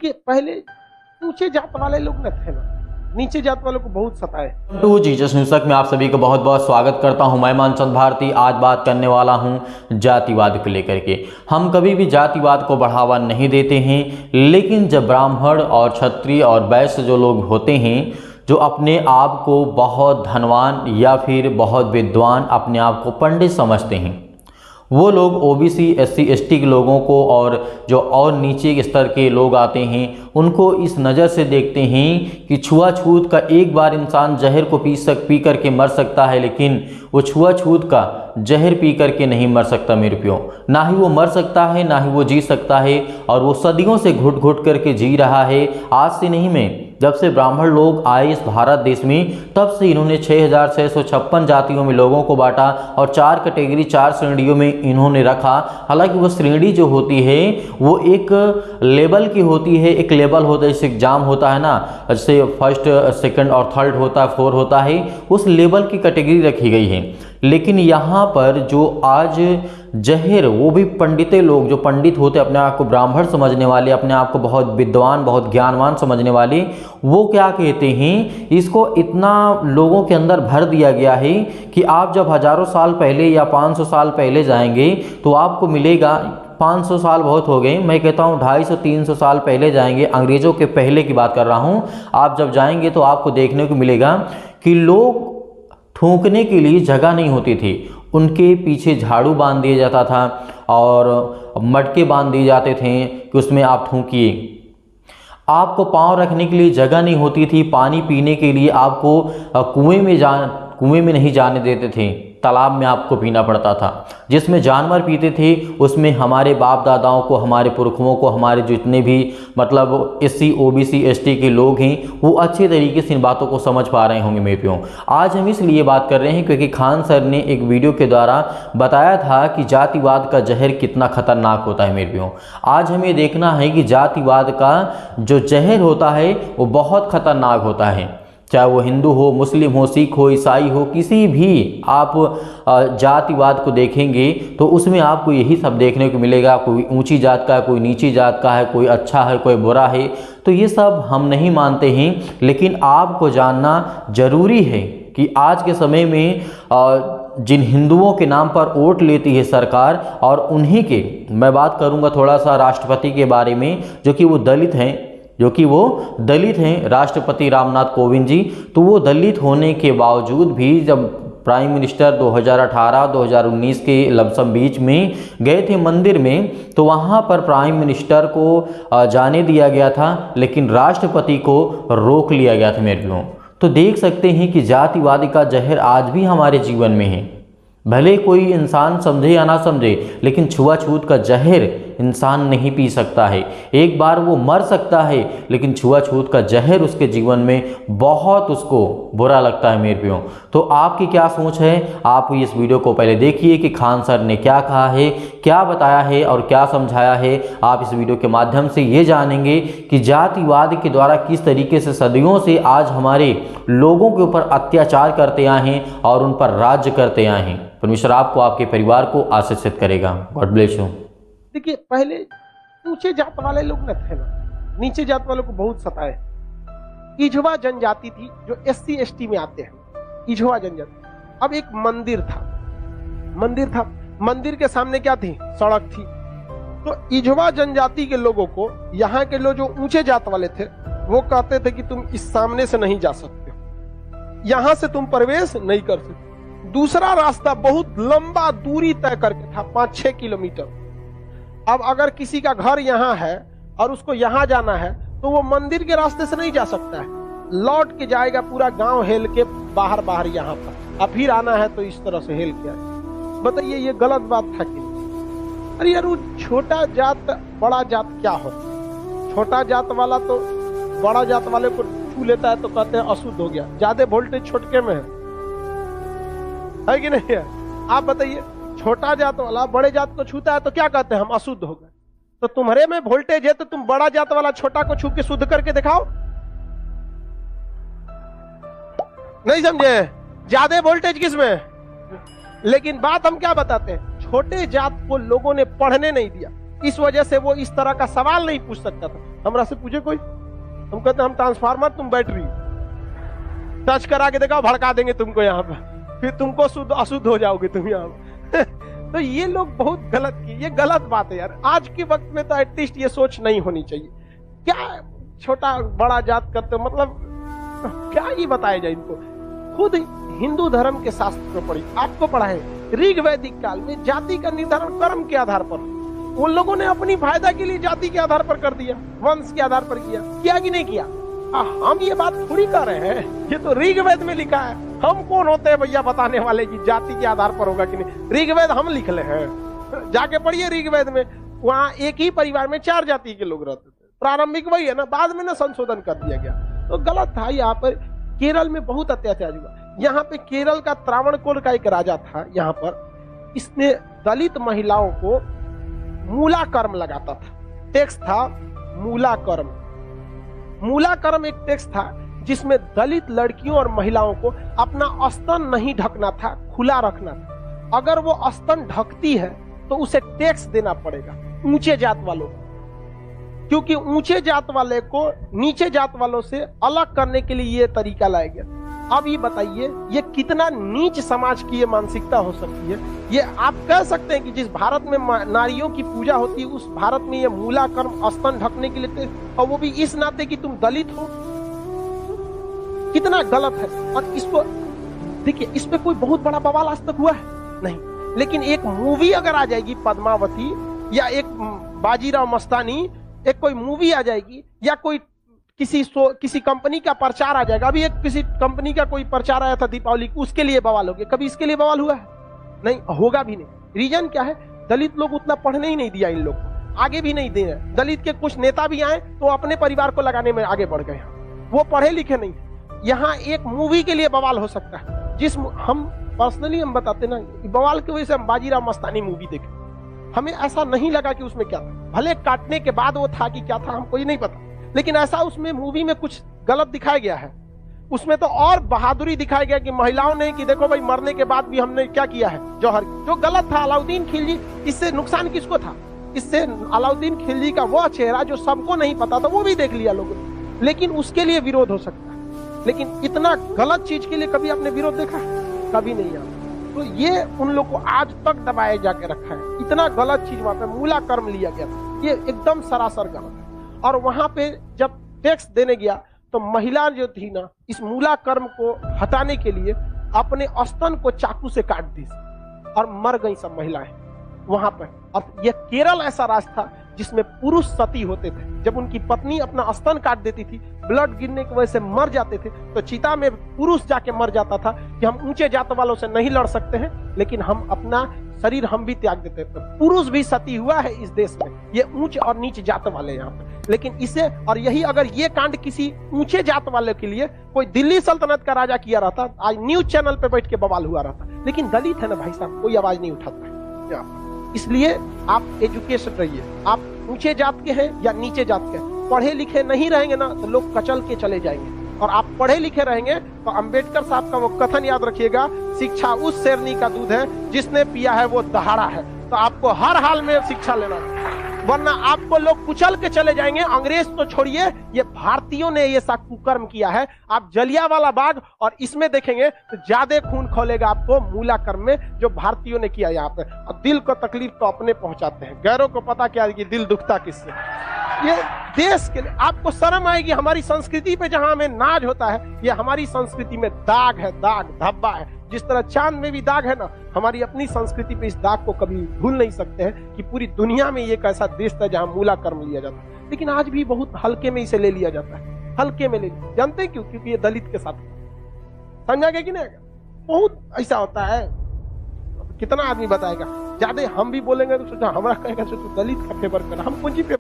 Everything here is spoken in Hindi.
देखिए पहले ऊंचे जात वाले लोग न थे ना, नीचे जात वालों को बहुत सताए। टू जीसस न्यूज़ में आप सभी को बहुत बहुत स्वागत करता हूं। मैं मानचंद भारती आज बात करने वाला हूं जातिवाद को लेकर के। हम कभी भी जातिवाद को बढ़ावा नहीं देते हैं, लेकिन जब ब्राह्मण और क्षत्रिय और वैश्य जो लोग होते हैं, जो अपने आप को बहुत धनवान या फिर बहुत विद्वान, अपने आप को पंडित समझते हैं, वो लोग ओबीसी एससी एसटी के लोगों को और जो और नीचे के स्तर के लोग आते हैं उनको इस नज़र से देखते हैं कि छुआछूत का एक बार इंसान जहर को पी करके मर सकता है, लेकिन वो छुआछूत का जहर पी करके नहीं मर सकता मेरे प्यो। ना ही वो मर सकता है, ना ही वो जी सकता है, और वो सदियों से घुट घुट करके जी रहा है। आज से नहीं, मैं जब से ब्राह्मण लोग आए इस भारत देश में, तब से इन्होंने 6656 जातियों में लोगों को बांटा और 4 कैटेगरी 4 श्रेणियों में इन्होंने रखा। हालांकि वो श्रेणी जो होती है वो एक लेवल की होती है, एक लेवल होता है, जैसे एग्जाम होता है ना, जैसे फर्स्ट सेकंड और थर्ड होता है, 4 होता है, उस लेवल की कैटेगरी रखी गई है। लेकिन यहाँ पर जो आज जहर, वो भी पंडिते लोग, जो पंडित होते अपने आप को ब्राह्मण समझने वाले, अपने आप को बहुत विद्वान बहुत ज्ञानवान समझने वाले, वो क्या कहते हैं, इसको इतना लोगों के अंदर भर दिया गया है कि आप जब हजारों साल पहले या 500 साल पहले जाएंगे तो आपको मिलेगा, 500 साल बहुत हो गए, मैं कहता हूँ 250-300 साल पहले जाएंगे, अंग्रेज़ों के पहले की बात कर रहा हूँ। आप जब जाएंगे तो आपको देखने को मिलेगा कि लोग थूकने के लिए जगह नहीं होती थी, उनके पीछे झाड़ू बांध दिया जाता था और मटके बांध दिए जाते थे कि उसमें आप थूकिए। आपको पाँव रखने के लिए जगह नहीं होती थी, पानी पीने के लिए आपको कुएं में नहीं जाने देते थे, तालाब में आपको पीना पड़ता था। जिसमें जानवर पीते थे उसमें हमारे बाप दादाओं को, हमारे पुरखों को, हमारे जितने भी मतलब एससी ओबीसी एसटी के लोग हैं, वो अच्छे तरीके से इन बातों को समझ पा रहे होंगे मेरे प्यो। आज हम इसलिए बात कर रहे हैं क्योंकि खान सर ने एक वीडियो के द्वारा बताया था कि जातिवाद का जहर कितना खतरनाक होता है मेरे प्यो। आज हमें देखना है कि जातिवाद का जो जहर होता है वो बहुत खतरनाक होता है। चाहे वो हिंदू हो, मुस्लिम हो, सिख हो, ईसाई हो, किसी भी आप जातिवाद को देखेंगे तो उसमें आपको यही सब देखने को मिलेगा। कोई ऊंची जात का है, कोई नीची जात का है, कोई अच्छा है, कोई बुरा है। तो ये सब हम नहीं मानते हैं, लेकिन आपको जानना जरूरी है कि आज के समय में जिन हिंदुओं के नाम पर वोट लेती है सरकार, और उन्हीं के मैं बात करूँगा थोड़ा सा राष्ट्रपति के बारे में, जो कि वो दलित हैं, राष्ट्रपति रामनाथ कोविंद जी। तो वो दलित होने के बावजूद भी जब प्राइम मिनिस्टर 2018-2019 के लमसम बीच में गए थे मंदिर में, तो वहाँ पर प्राइम मिनिस्टर को जाने दिया गया था, लेकिन राष्ट्रपति को रोक लिया गया था मेरे प्यो। तो देख सकते हैं कि जातिवादी का जहर आज भी हमारे जीवन में है। भले कोई इंसान समझे या ना समझे, लेकिन छुआछूत का जहर इंसान नहीं पी सकता है। एक बार वो मर सकता है, लेकिन छुआछूत का जहर उसके जीवन में बहुत उसको बुरा लगता है मेरे प्यो। तो आपकी क्या सोच है, आप इस वीडियो को पहले देखिए कि खान सर ने क्या कहा है, क्या बताया है और क्या समझाया है। आप इस वीडियो के माध्यम से ये जानेंगे कि जातिवाद के द्वारा किस तरीके से सदियों से आज हमारे लोगों के ऊपर अत्याचार करते आए हैं और उन पर राज्य करते आए हैं। परमेश्वर आपको, आपके परिवार को आशीषित करेगा। God bless you. देखिए पहले ऊंचे जात वाले लोग न थे ना, नीचे जात वालों को बहुत सताए। इजवा जनजाति थी जो एससी एसटी में आते हैं, इजवा जनजाति। अब एक मंदिर था, मंदिर के सामने क्या थी, सड़क थी। तो इजवा जनजाति के लोगों को, यहाँ के लोग जो ऊंचे जात वाले थे, वो कहते थे कि तुम इस सामने से नहीं जा सकते, यहां से तुम प्रवेश नहीं कर सकते। दूसरा रास्ता बहुत लंबा दूरी तय करके था, 5-6 किलोमीटर। अब अगर किसी का घर यहाँ है और उसको यहाँ जाना है तो वो मंदिर के रास्ते से नहीं जा सकता है, लौट के जाएगा पूरा गांव हेल के बाहर यहाँ पर, अब फिर आना है तो इस तरह से हेल के आए। बताइए ये गलत बात था कि नहीं? अरे यार, वो छोटा जात बड़ा जात क्या होता? छोटा जात वाला तो बड़ा जात वाले को छू लेता है तो कहते हैं अशुद्ध हो गया, ज्यादा वोल्टेज छोटके में है कि नहीं है? आप बताइए, छोटा जात वाला बड़े जात को छूता है तो क्या कहते हैं, हम अशुद्ध हो गए। तो तुम्हारे में वोल्टेज है तो तुम बड़ा जात वाला छोटा को छू के शुद्ध करके दिखाओ। नहीं समझे? ज्यादा वोल्टेज किसमें? लेकिन बात हम क्या बताते हैं, छोटे जात को लोगों ने पढ़ने नहीं दिया, इस वजह से वो इस तरह का सवाल नहीं पूछ सकता था। हमरा से पूछे कोई, हम कहते हम ट्रांसफार्मर, तुम बैटरी। टच करा के देखा, भड़का देंगे तुमको यहाँ पर, फिर तुमको शुद्ध अशुद्ध हो जाओगे तुम यहाँ पर। तो ये लोग बहुत गलत किए, ये गलत बात है यार। आज के वक्त में तो एटलीस्ट ये सोच नहीं होनी चाहिए। क्या छोटा बड़ा जात करते हो, मतलब क्या ही बताया जाए इनको। खुद हिंदू धर्म के शास्त्र में पढ़ी, आपको पढ़ा है ऋग वैदिक काल में जाति का निर्धारण कर्म के आधार पर, उन लोगों ने अपनी फायदा के लिए जाति के आधार पर कर दिया, वंश के आधार पर किया कि नहीं किया? हम ये बात थोड़ी कर रहे हैं, ये तो ऋग्वेद में लिखा है। हम कौन होते हैं भैया बताने वाले कि जाति के आधार पर होगा कि नहीं? ऋग्वेद हम लिख ले हैं, जाके पढ़िए ऋग्वेद में, वहां एक ही परिवार में 4 जाति के लोग रहते थे। प्रारंभिक वही है ना, बाद में ना संशोधन कर दिया गया, तो गलत था। यहाँ पर केरल में बहुत अत्याचार हुआ। यहाँ पे केरल का त्रावणकोर का एक राजा था, यहाँ पर इसने दलित महिलाओं को मूला कर्म लगाता था। टैक्स था मूला कर्म। मूला कर्म एक टैक्स था जिसमें दलित लड़कियों और महिलाओं को अपना स्तन नहीं ढकना था, खुला रखना था। अगर वो स्तन ढकती है तो उसे टैक्स देना पड़ेगा ऊंचे जात वालों को, क्योंकि ऊंचे जात वाले को नीचे जात वालों से अलग करने के लिए ये तरीका लाया गया। अब ये बताइए ये कितना नीच समाज की ये मानसिकता हो सकती है। ये आप कह सकते हैं कि जिस भारत में नारियों की पूजा होती है उस भारत में ये मूला कर्म स्तन ढकने के लिए, और वो भी इस नाते कि तुम दलित हो, कितना गलत है। और इसको देखिए, इस पे कोई बहुत बड़ा बवाल आज तक हुआ है नहीं, लेकिन एक मूवी अगर आ जाएगी पद्मावती, या एक बाजीराव मस्तानी, एक कोई मूवी आ जाएगी, या कोई किसी कंपनी का प्रचार आ जाएगा। अभी एक किसी कंपनी का कोई प्रचार आया था दीपावली, उसके लिए बवाल हो गया। कभी इसके लिए बवाल हुआ है? नहीं, होगा भी नहीं। रीजन क्या है? दलित लोग उतना पढ़ने ही नहीं दिया इन लोग को, आगे भी नहीं दे रहे। दलित के कुछ नेता भी आए तो अपने परिवार को लगाने में आगे बढ़ गए, वो पढ़े लिखे नहीं। यहाँ एक मूवी के लिए बवाल हो सकता है, जिस हम पर्सनली हम बताते ना, बवाल की वजह से हम बाजीराव मस्तानी मूवी देखे, हमें ऐसा नहीं लगा कि उसमें क्या था। भले काटने के बाद वो था कि क्या था हमको ये नहीं पता, लेकिन ऐसा उसमें मूवी में कुछ गलत दिखाया गया है। उसमें तो और बहादुरी दिखाया गया कि महिलाओं ने, कि देखो भाई मरने के बाद भी हमने क्या किया है, जौहर, जो गलत था। अलाउद्दीन खिलजी, इससे नुकसान किसको था? इससे अलाउद्दीन खिलजी का वो चेहरा जो सबको नहीं पता था वो भी देख लिया लोगों ने, लेकिन उसके लिए विरोध हो सकता है। लेकिन इतना गलत चीज के लिए कभी आपने विरोध देखा? कभी नहीं आता। तो ये उन लोग को आज तक दबाए जाके रखा है। इतना गलत चीज वहां पे मूला कर्म लिया गया था, ये एकदम सरासर गलत है। और वहां पे जब टैक्स देने गया तो महिला जो थी ना, इस मूला कर्म को हटाने के लिए अपने स्तन को चाकू से काट दी और मर गई सब महिलाएं वहां पर। और यह केरल ऐसा राज्य था जिसमें पुरुष सती होते थे। जब उनकी पत्नी अपना स्तन काट देती थी, ब्लड गिरने की वजह से मर जाते थे, तो चिता में पुरुष जाके मर जाता था कि हम ऊंचे जात वालों से नहीं लड़ सकते हैं, लेकिन हम अपना शरीर हम भी त्याग देते हैं। तो पुरुष भी सती हुआ है इस देश में, ये ऊंच और नीच जात वाले यहाँ पर। लेकिन इसे, और यही अगर ये कांड किसी ऊंचे जात वाले के लिए कोई दिल्ली सल्तनत का राजा किया रहता, आज न्यूज चैनल पे बैठ के बवाल हुआ रहता। लेकिन दलित है ना भाई साहब, कोई आवाज नहीं उठाता है। इसलिए आप एजुकेशन रहिए, आप ऊंचे जात के हैं या नीचे जात के हैं। पढ़े लिखे नहीं रहेंगे ना तो लोग कचल के चले जाएंगे, और आप पढ़े लिखे रहेंगे तो अंबेडकर साहब का वो कथन याद रखिएगा, शिक्षा उस शेरनी का दूध है जिसने पिया है वो दहाड़ा है। तो आपको हर हाल में शिक्षा लेना है, वरना आपको लोग कुचल के चले जाएंगे। अंग्रेज तो छोड़िए, ये भारतीयों ने ये सा कुकर्म किया है। आप जलियांवाला बाग और इसमें देखेंगे तो ज्यादा खून खोलेगा आपको मूला कर्म में, जो भारतीयों ने किया यहाँ पे। और दिल को तकलीफ तो अपने पहुंचाते हैं, गैरों को पता क्या है कि दिल दुखता किससे। ये देश के लिए आपको शर्म आएगी। हमारी संस्कृति पे जहां हमें नाज होता है, ये हमारी संस्कृति में दाग है, दाग धब्बा है। जिस तरह चांद में भी दाग है ना, हमारी अपनी संस्कृति पे इस दाग को कभी भूल नहीं सकते हैं कि पूरी दुनिया में ये एक ऐसा देश था जहां मूला कर्म लिया जाता है। लेकिन आज भी बहुत हल्के में इसे ले लिया जाता है, हल्के में ले लिया। जानते हैं क्यों? क्योंकि ये दलित के साथ, समझा गया कि नहीं? बहुत ऐसा होता है। कितना आदमी बताएगा, ज्यादा हम भी बोलेंगे तो सोचा हमारा कहेगा तो दलित का फेवर कर, हम पूंजी पे